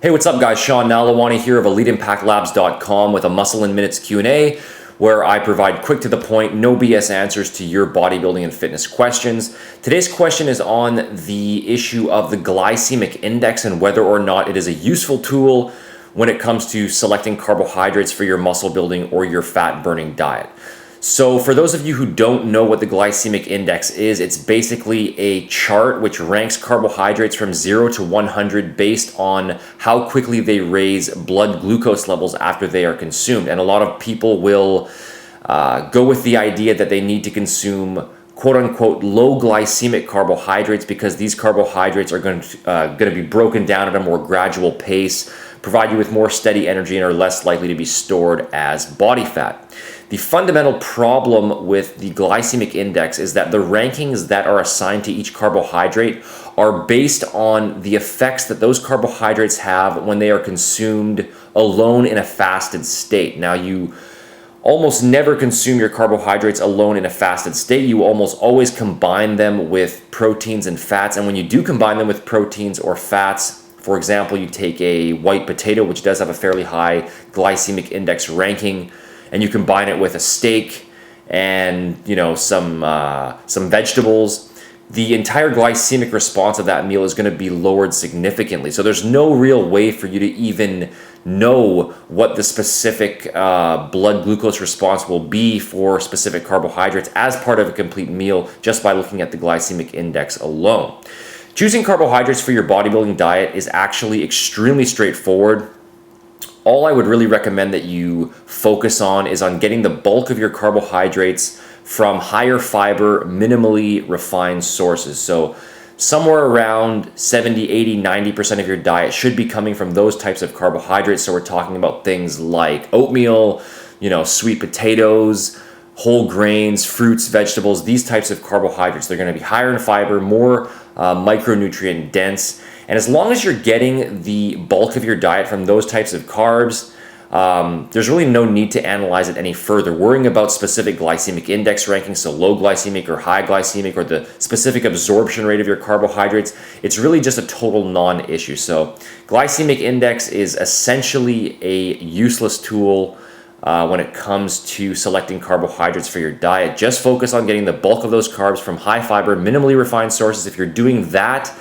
Hey, what's up guys? Sean Nalawani here of EliteImpactLabs.com with a Muscle in Minutes Q&A where I provide quick to the point, no BS answers to your bodybuilding and fitness questions. Today's question is on the issue of the glycemic index and whether or not it is a useful tool when it comes to selecting carbohydrates for your muscle building or your fat burning diet. So for those of you who don't know what the glycemic index is, it's basically a chart which ranks carbohydrates from 0 to 100 based on how quickly they raise blood glucose levels after they are consumed. And a lot of people will go with the idea that they need to consume quote unquote low glycemic carbohydrates because these carbohydrates are going to be broken down at a more gradual pace, provide you with more steady energy, and are less likely to be stored as body fat. The fundamental problem with the glycemic index is that the rankings that are assigned to each carbohydrate are based on the effects that those carbohydrates have when they are consumed alone in a fasted state. Now, you almost never consume your carbohydrates alone in a fasted state. You almost always combine them with proteins and fats. And when you do combine them with proteins or fats, for example, you take a white potato, which does have a fairly high glycemic index ranking, and you combine it with a steak and some vegetables, the entire glycemic response of that meal is going to be lowered significantly. So there's no real way for you to even know what the specific blood glucose response will be for specific carbohydrates as part of a complete meal just by looking at the glycemic index alone. Choosing carbohydrates for your bodybuilding diet is actually extremely straightforward. All I would really recommend that you focus on is on getting the bulk of your carbohydrates from higher fiber, minimally refined sources. So somewhere around 70, 80, 90% of your diet should be coming from those types of carbohydrates. So we're talking about things like oatmeal, sweet potatoes, whole grains, fruits, vegetables, these types of carbohydrates. They're going to be higher in fiber, more micronutrient dense. And as long as you're getting the bulk of your diet from those types of carbs, there's really no need to analyze it any further. Worrying about specific glycemic index rankings, so low glycemic or high glycemic, or the specific absorption rate of your carbohydrates, it's really just a total non-issue. So glycemic index is essentially a useless tool when it comes to selecting carbohydrates for your diet. Just focus on getting the bulk of those carbs from high fiber, minimally refined sources. If you're doing that,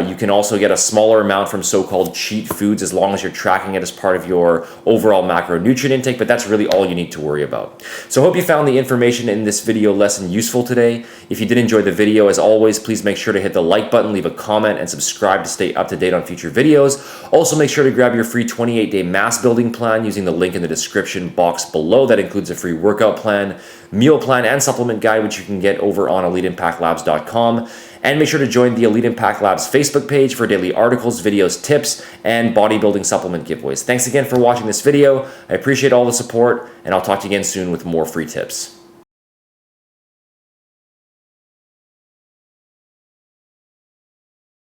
you can also get a smaller amount from so-called cheat foods as long as you're tracking it as part of your overall macronutrient intake, but that's really all you need to worry about. So I hope you found the information in this video lesson useful today. If you did enjoy the video, as always, please make sure to hit the like button, leave a comment, and subscribe to stay up to date on future videos. Also, make sure to grab your free 28-day mass building plan using the link in the description box below. That includes a free workout plan, meal plan, and supplement guide, which you can get over on EliteImpactLabs.com. And make sure to join the Elite Impact Labs Facebook page for daily articles, videos, tips, and bodybuilding supplement giveaways. Thanks again for watching this video. I appreciate all the support, and I'll talk to you again soon with more free tips.